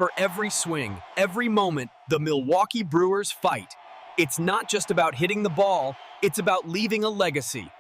For every swing, every moment, the Milwaukee Brewers fight. It's not just about hitting the ball, it's about leaving a legacy.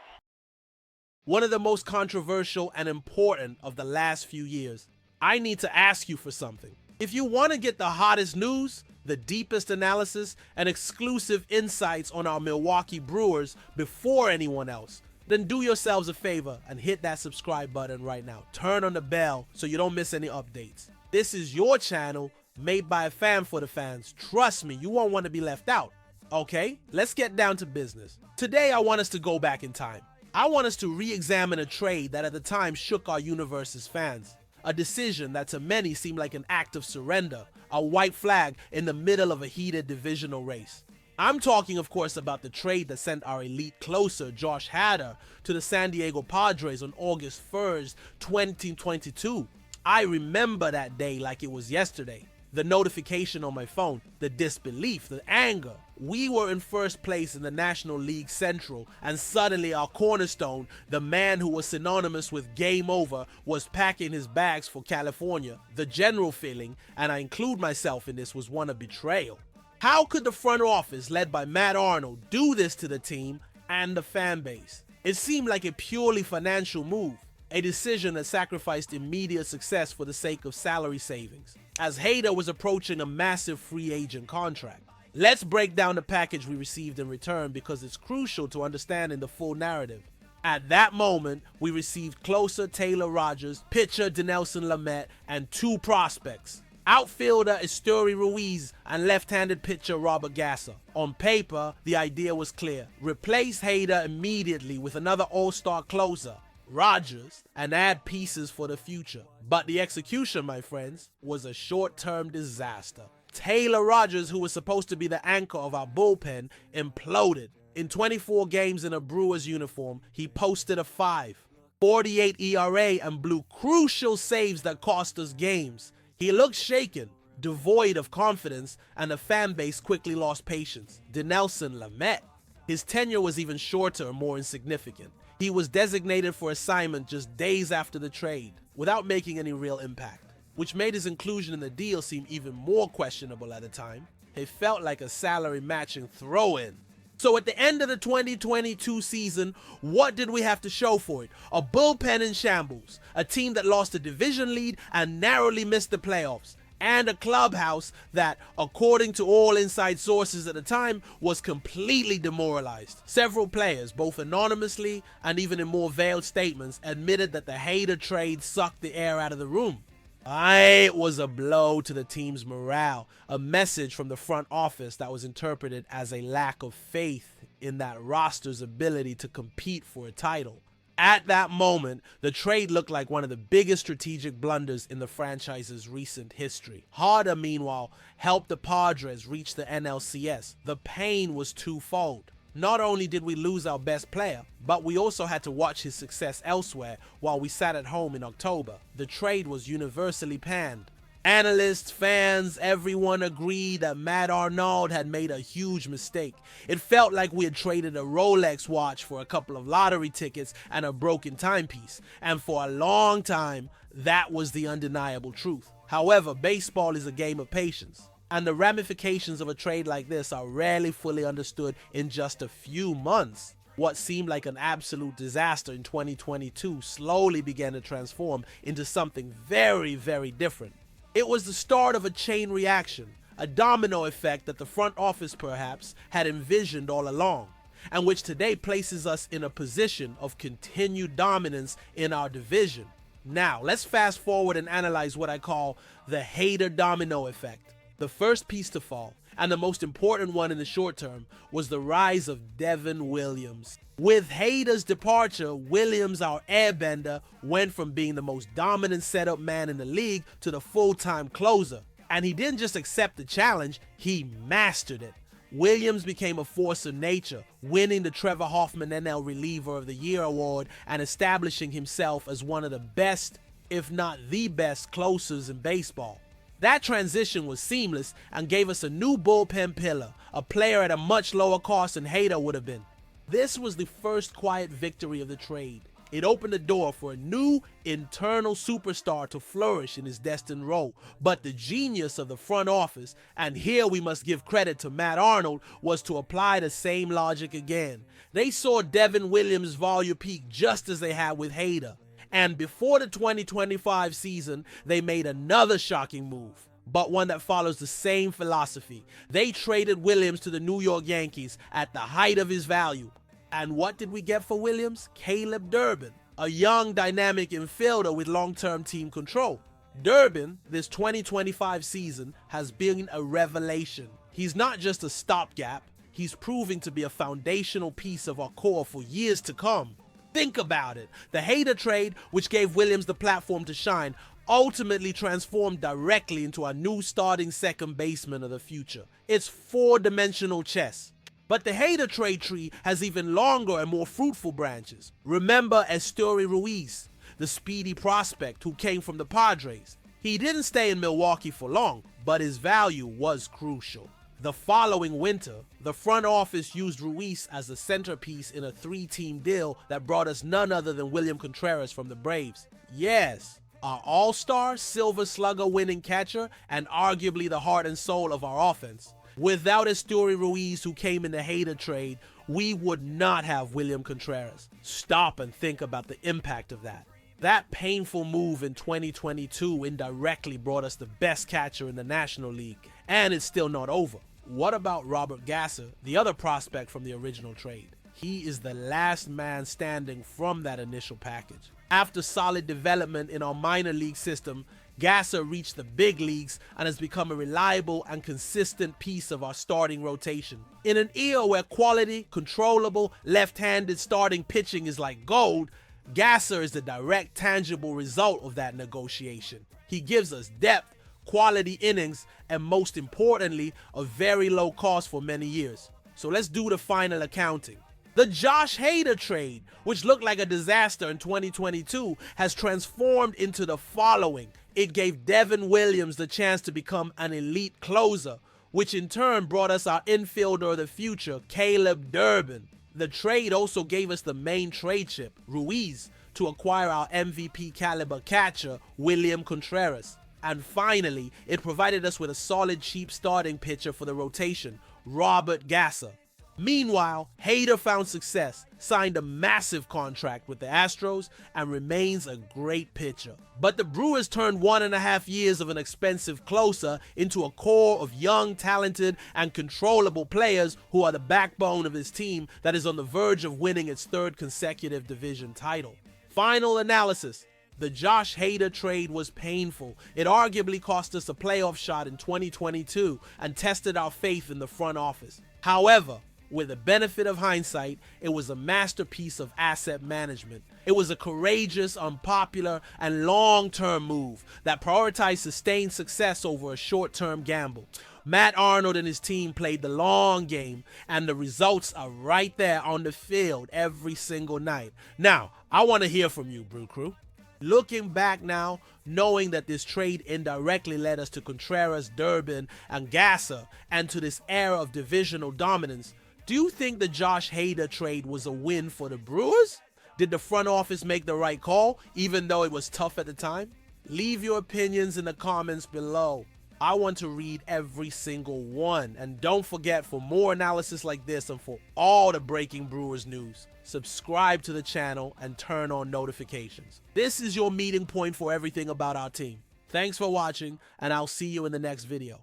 One of the most controversial and important of the last few years. I need to ask you for something. If you want to get the hottest news, the deepest analysis, and exclusive insights on our Milwaukee Brewers before anyone else, then do yourselves a favor and hit that subscribe button right now. Turn on the bell so you don't miss any updates. This is your channel made by a fan for the fans. Trust me, you won't want to be left out. Okay, let's get down to business. Today I want us to go back in time. I want us to re-examine a trade that at the time shook our universe as fans. A decision that to many seemed like an act of surrender, a white flag in the middle of a heated divisional race. I'm talking, of course, about the trade that sent our elite closer, Josh Hader, to the San Diego Padres on August 1st, 2022. I remember that day like it was yesterday. The notification on my phone, the disbelief, the anger. We were in first place in the National League Central, and suddenly our cornerstone, the man who was synonymous with game over, was packing his bags for California. The general feeling, and I include myself in this, was one of betrayal. How could the front office, led by Matt Arnold, do this to the team and the fan base? It seemed like a purely financial move, a decision that sacrificed immediate success for the sake of salary savings, as Hader was approaching a massive free agent contract. Let's break down the package we received in return because it's crucial to understanding the full narrative. At that moment, we received closer Taylor Rogers, pitcher Dinelson Lamet, and two prospects, outfielder Esteury Ruiz and left-handed pitcher Robert Gasser. On paper, the idea was clear. Replace Hader immediately with another all-star closer, Rogers, and add pieces for the future. But the execution, my friends, was a short-term disaster. Taylor Rogers, who was supposed to be the anchor of our bullpen, imploded. In 24 games in a Brewers uniform, he posted a 5.48 ERA and blew crucial saves that cost us games. He looked shaken, devoid of confidence, and the fan base quickly lost patience. Dinelson Lamet. His tenure was even shorter and more insignificant. He was designated for assignment just days after the trade, without making any real impact, which made his inclusion in the deal seem even more questionable at the time. It felt like a salary matching throw-in. So at the end of the 2022 season, what did we have to show for it? A bullpen in shambles, a team that lost a division lead and narrowly missed the playoffs, and a clubhouse that, according to all inside sources at the time, was completely demoralized. Several players, both anonymously and even in more veiled statements, admitted that the Hader trade sucked the air out of the room. It was a blow to the team's morale, a message from the front office that was interpreted as a lack of faith in that roster's ability to compete for a title. At that moment, the trade looked like one of the biggest strategic blunders in the franchise's recent history. Hader, meanwhile, helped the Padres reach the NLCS. The pain was twofold. Not only did we lose our best player, but we also had to watch his success elsewhere while we sat at home in October. The trade was universally panned. Analysts, fans, everyone agreed that Matt Arnold had made a huge mistake. It felt like we had traded a Rolex watch for a couple of lottery tickets and a broken timepiece. And for a long time, that was the undeniable truth. However, baseball is a game of patience, and the ramifications of a trade like this are rarely fully understood in just a few months. What seemed like an absolute disaster in 2022 slowly began to transform into something very, very different. It was the start of a chain reaction, a domino effect that the front office perhaps had envisioned all along, and which today places us in a position of continued dominance in our division. Now, let's fast forward and analyze what I call the Hader domino effect. The first piece to fall, and the most important one in the short term, was the rise of Devin Williams. With Hader's departure, Williams, our airbender, went from being the most dominant setup man in the league to the full-time closer. And he didn't just accept the challenge, he mastered it. Williams became a force of nature, winning the Trevor Hoffman NL Reliever of the Year award and establishing himself as one of the best, if not the best, closers in baseball. That transition was seamless and gave us a new bullpen pillar, a player at a much lower cost than Hader would have been. This was the first quiet victory of the trade. It opened the door for a new internal superstar to flourish in his destined role. But the genius of the front office, and here we must give credit to Matt Arnold, was to apply the same logic again. They saw Devin Williams' volume peak just as they had with HEIST. And before the 2025 season, they made another shocking move, but one that follows the same philosophy. They traded Williams to the New York Yankees at the height of his value. And what did we get for Williams? Caleb Durbin, a young, dynamic infielder with long-term team control. Durbin, this 2025 season, has been a revelation. He's not just a stopgap, he's proving to be a foundational piece of our core for years to come. Think about it. The HEIST trade, which gave Williams the platform to shine, ultimately transformed directly into our new starting second baseman of the future. It's four-dimensional chess. But the HEIST trade tree has even longer and more fruitful branches. Remember Esteury Ruiz, the speedy prospect who came from the Padres. He didn't stay in Milwaukee for long, but his value was crucial. The following winter, the front office used Ruiz as the centerpiece in a 3-team deal that brought us none other than William Contreras from the Braves. Yes, our all-star Silver Slugger winning catcher and arguably the heart and soul of our offense. Without Esteury Ruiz, who came in the HEIST trade, we would not have William Contreras. Stop and think about the impact of that. That painful move in 2022 indirectly brought us the best catcher in the National League, and it's still not over. What about Robert Gasser, the other prospect from the original trade? He is the last man standing from that initial package. After solid development in our minor league system, Gasser reached the big leagues and has become a reliable and consistent piece of our starting rotation. In an era where quality, controllable, left-handed starting pitching is like gold, Gasser is the direct, tangible result of that negotiation. He gives us depth, quality innings, and most importantly, a very low cost for many years. So let's do the final accounting. The Josh HEIST trade, which looked like a disaster in 2022, has transformed into the following. It gave Devin Williams the chance to become an elite closer, which in turn brought us our infielder of the future, Caleb Durbin. The trade also gave us the main trade chip, Ruiz, to acquire our MVP caliber catcher, William Contreras. And finally, it provided us with a solid, cheap starting pitcher for the rotation, Robert Gasser. Meanwhile, HEIST found success, signed a massive contract with the Astros, and remains a great pitcher. But the Brewers turned 1.5 years of an expensive closer into a core of young, talented, and controllable players who are the backbone of this team that is on the verge of winning its 3rd consecutive division title. Final analysis. The Josh HEIST trade was painful. It arguably cost us a playoff shot in 2022 and tested our faith in the front office. However, with the benefit of hindsight, it was a masterpiece of asset management. It was a courageous, unpopular, and long-term move that prioritized sustained success over a short-term gamble. Matt Arnold and his team played the long game, and the results are right there on the field every single night. Now, I want to hear from you, Brew Crew. Looking back now, knowing that this trade indirectly led us to Contreras, Durbin, and Gasser, and to this era of divisional dominance, do you think the Josh HEIST trade was a win for the Brewers? Did the front office make the right call, even though it was tough at the time? Leave your opinions in the comments below. I want to read every single one. And don't forget, for more analysis like this and for all the breaking Brewers news, subscribe to the channel and turn on notifications. This is your meeting point for everything about our team. Thanks for watching, and I'll see you in the next video.